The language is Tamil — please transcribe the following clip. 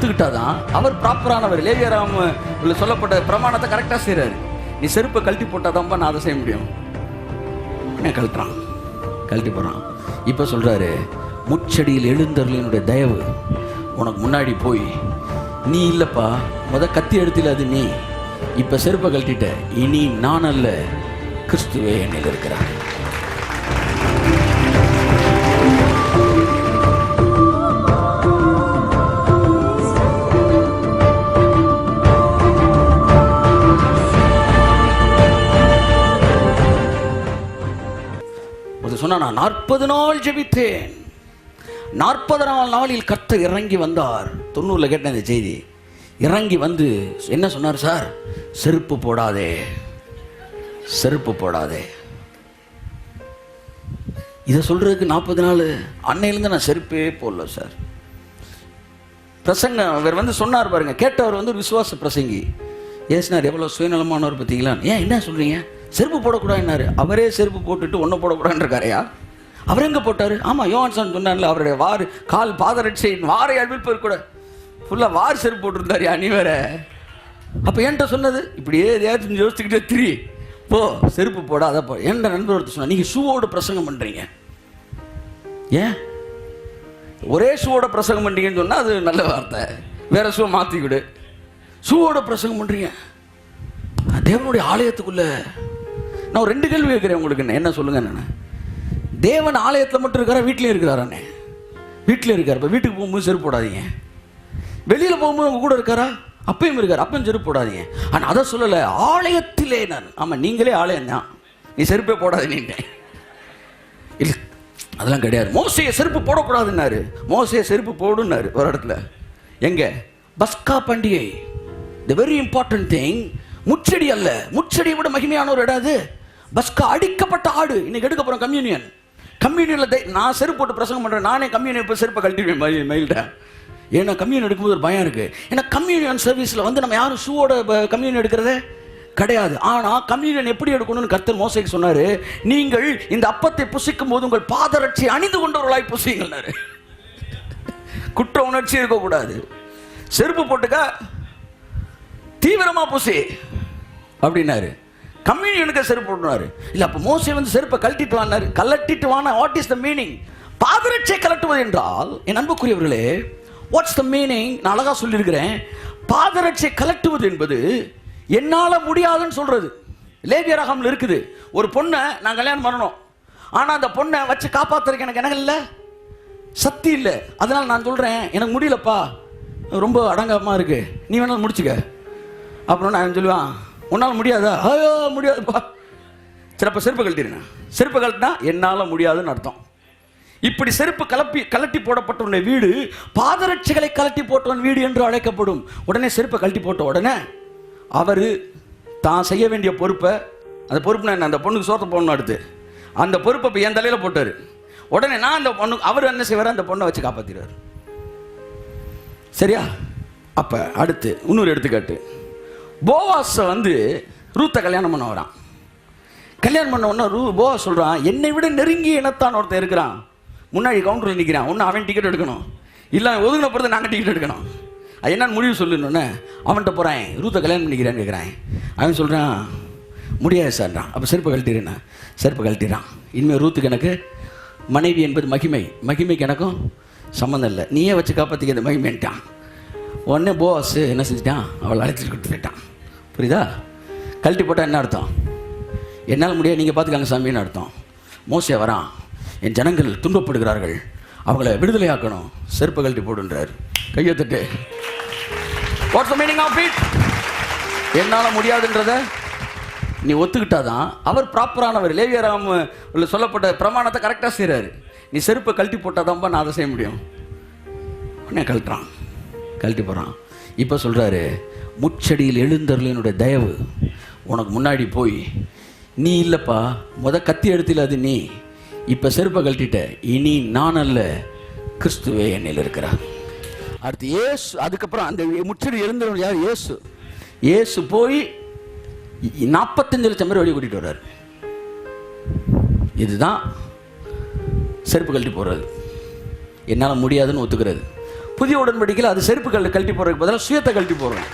ஒத்துக்கிட்டாதான் அவர் ப்ராப்பரானவர். லேவியராகமத்தில் சொல்லப்பட்ட பிரமாணத்தை கரெக்டாக செய்கிறாரு. நீ செருப்பை கழட்டி போட்டாதான்ப்பா நான் அதை செய்ய முடியும். கழட்டுறான், கழட்டி போகிறான். இப்போ சொல்கிறாரு, முச்சடியில் எழுந்தருளினுடைய தயவு உனக்கு முன்னாடி போய், நீ இல்லைப்பா கத்தி எடுத்துல அது நீ, இப்போ செருப்பை கழட்டிட்ட, இனி நான் அல்ல கிறிஸ்துவே என்னில் இருக்கிறார். சொன்னா, நான் 40 நாள் ஜெபித்தேன். 40ஆம் நாளில் கர்த்தர் இறங்கி வந்தார். 90 கேட்டேன் இந்த செய்தி. இறங்கி வந்து என்ன சொன்னார்? சார், செருப்பு போடாதே, செருப்பு போடாதே. இதை சொல்றதுக்கு 40 நாள் அன்னையிலேருந்து நான் செருப்பே போடல சார். பிரசங்க அவர் சொன்னார் பாருங்க, கேட்டவர் விசுவாச பிரசங்கி. ஏசுனார் எவ்வளோ சுயநலமானவர் பார்த்தீங்களா? ஏன் என்ன சொல்றீங்க, செருப்பு போடக்கூடாதுன்னாரு. அவரே செருப்பு போட்டுட்டு ஒன்றும் போடக்கூடாதுன்னு இருக்காரையா? அவர் எங்கே போட்டார்? ஆமாம், யோவான்சான் சொன்னார்ல, அவருடைய வார் கால் பாதரட்சையின் வாரை அழிப்பது கூட ஃபுல்லாக வார் செருப்பு போட்டிருந்தாரியா நீ வேற. அப்போ என்கிட்ட சொன்னது, இப்படியே எதையாச்சும் யோசிச்சுக்கிட்டே திரி, போ செருப்பு போட. அதை போ. என் நண்பர் ஒருத்தர் சொன்னார், நீங்கள் ஷூவோட பிரசங்கம் பண்ணுறீங்க. ஏன் ஒரே ஷூவோட பிரசங்கம் பண்ணுறீங்கன்னு சொன்னால் அது நல்ல வார்த்தை, வேற ஷூவை மாற்றி விடு. ஷூவோட பிரசங்கம் பண்ணுறீங்க தேவனுடைய ஆலயத்துக்குள்ள. நான் 2 கேள்வி கேட்குறேன் உங்களுக்கு. என்ன சொல்லுங்க? நான் தேவன் ஆலயத்தில் மட்டும் இருக்காரா, வீட்லேயும் இருக்கிறாரானே? வீட்டில் இருக்கார். இப்போ வீட்டுக்கு போகும்போது செருப்பு போடாதீங்க. வெளியில் போகும்போது உங்க கூட இருக்காரா? அப்பயும் இருக்கார், அப்பயும் செருப்பு போடாதீங்க. ஆனால் அதை சொல்லலை, ஆலயத்திலே. நான் ஆமாம், நீங்களே ஆலயம் தான், நீ செருப்பே போடாதீங்க. இல்லை, அதெல்லாம் கிடையாது. மோசையை செருப்பு போடக்கூடாதுன்னாரு. மோசையை செருப்பு போடுன்னாரு ஒரு இடத்துல. எங்க? பஸ்கா பண்டிகை. The very important thing. முச்செடி அல்ல, முச்செடியை விட மகிமையான ஒரு இடம் அது. பஸ்கா, அடிக்கப்பட்ட ஆடு. இன்னைக்கு எடுக்க போகிறோம் கம்யூனியன். கம்யூனியனில் நான் செருப்பு போட்டு பிரசங்கம் பண்ணுறேன். நானே கம்யூனியன் இப்போ செருப்பை கழட்டிடுவேன் மெயில்ட. ஏன்னா கம்யூனியன் எடுக்கும்போது ஒரு பயம் இருக்குது. ஏன்னா கம்யூனியன் சர்வீஸில் நம்ம யாரும் ஷூவோட கம்யூனியன் எடுக்கிறதே கிடையாது. ஆனால் கம்யூனியன் எப்படி எடுக்கணும்னு கர்த்தர் மோசேக்கு சொன்னார். நீங்கள் இந்த அப்பத்தை புசிக்கும் போது உங்கள் பாதரட்சி அணிந்து கொண்டவர்களாய் புசிங்கள்னாரு. குற்ற உணர்ச்சி இருக்கக்கூடாது. செருப்பு போட்டுக்க, தீவிரமாக புசி அப்படின்னாரு. கம்யூனியனுக்கு செருப்பு போட்டுனாரு. இல்லை, அப்போ மோசே செருப்பை கழட்டிட்டு வானாரு. கலட்டிட்டு வானா, வாட் இஸ் த மீனிங்? பாதரட்சியை கலட்டுவது என்றால், என் அன்புக்குரியவர்களே, வாட்ஸ் த மீனிங்? நான் அழகா சொல்லியிருக்கிறேன். பாதரட்சியை கலட்டுவது என்பது என்னால் முடியாதுன்னு சொல்றது. லேவியராகமத்தில் இருக்குது. ஒரு பொண்ணை நான் கல்யாணம் பண்ணணும், ஆனால் அந்த பொண்ணை வச்சு காப்பாற்றுறதுக்கு எனக்கு என்ன இல்லை, சக்தி இல்லை. அதனால் நான் சொல்கிறேன், எனக்கு முடியலப்பா, ரொம்ப அடங்கமாக இருக்கு, நீ வேணாலும் முடிச்சுக்க. அப்புறம் நான் சொல்லுவான், உன்னால் முடியாதா? ஐயோ முடியாதுப்பா. சிலப்போ செருப்பு கழட்டிடுங்க. செருப்பு கழட்டினா என்னால் முடியாதுன்னு அர்த்தம். இப்படி செருப்பு கலட்டி போடப்பட்டவனுடைய வீடு பாதரட்சிகளை கலட்டி போட்டவன் வீடு என்று அழைக்கப்படும். உடனே செருப்பை கழட்டி போட்ட உடனே அவர் தான் செய்ய வேண்டிய பொறுப்பை, அந்த பொறுப்புனா என்ன, அந்த பொண்ணுக்கு சோத்த போடணும், அடுத்து அந்த பொறுப்பை இப்போ என் தலையில் போட்டார். உடனே நான் அந்த பொண்ணு, அவர் என்ன செய்வார், அந்த பொண்ணை வச்சு காப்பாற்றிடுவார். சரியா? அப்போ அடுத்து இன்னொரு எடுத்துக்காட்டு. போவாஸை ரூத்தை கல்யாணம் பண்ண வரான். கல்யாணம் பண்ண உடனே போவாஸ் சொல்கிறான், என்னை விட நெருங்கிய இனத்தான் ஒருத்தன் இருக்கிறான், முன்னாடி கவுண்டரில் நிற்கிறான், ஒன்று அவன் டிக்கெட் எடுக்கணும், இல்லை ஒதுங்கின பொறுத்து நாங்கள் டிக்கெட் எடுக்கணும், அது என்னன்னு முடிவு சொல்லுன்னு அவன்கிட்ட போகிறேன். ரூத்தை கல்யாணம் பண்ணிக்கிறேன்னு கேட்குறேன். அவன் சொல்கிறான், முடியாது சார்றான். அப்போ செருப்பை கழட்டிடுறேன். செருப்பை கழட்டிடுறான். இனிமேல் ரூத்துக்கு எனக்கு மனைவி என்பது மகிமை, மகிமைக்கு எனக்கும் சம்மந்தம் இல்லை, நீயே வச்சு காப்பாற்றிக்க இந்த மகிமைன்ட்டான். உடனே போவாஸ் என்ன செஞ்சிட்டான், அவள் அழைச்சிட்டு கொடுத்து போயிட்டான். புரியுதா? கழட்டி போட்டால் என்ன அர்த்தம்? என்னால் முடியாது, நீங்கள் பார்த்துக்காங்க சாமின்னு அர்த்தம். மோசே வரான், என் ஜனங்கள் துன்பப்படுகிறார்கள், அவங்கள விடுதலையாக்கணும், செருப்பை கழட்டி போடுன்றார். கையை தட்டு. What's the meaning of it? என்னால் முடியாதுன்றத நீ ஒத்துக்கிட்டாதான் அவர் ப்ராப்பரானவர். லேவியராகமத்தில் சொல்லப்பட்ட பிரமாணத்தை கரெக்டாக செய்கிறாரு. நீ செருப்பை கழட்டி போட்டாதான்ப்பா நான் அதை செய்ய முடியும். உடனே கழட்டுறான், கழட்டி போகிறான். இப்போ சொல்கிறாரு, முச்சடியில் எழுந்தருளினுடைய தயவு உனக்கு முன்னாடி போய், நீ இல்லைப்பா கத்தி எடுத்துல அது நீ, இப்போ செருப்பை கழட்டிட்ட, இனி நான் அல்ல கிறிஸ்துவே என்னில் இருக்கிறார். அடுத்து இயேசு. அதுக்கப்புறம் அந்த முச்சடி எழுந்தருள் யார்? இயேசு. இயேசு போய் 45 லட்சம் பேர் வெளியே கூட்டிகிட்டு வர்றாரு. இதுதான் செருப்பு கழட்டி போடுறது. என்னால் முடியாதுன்னு ஒத்துக்கிறது. புதிய உடன்படிக்கையில் அது செருப்பு கழட்டி போடுறதுக்கு பதிலாக சுயத்தை கழட்டி போடுறோம்.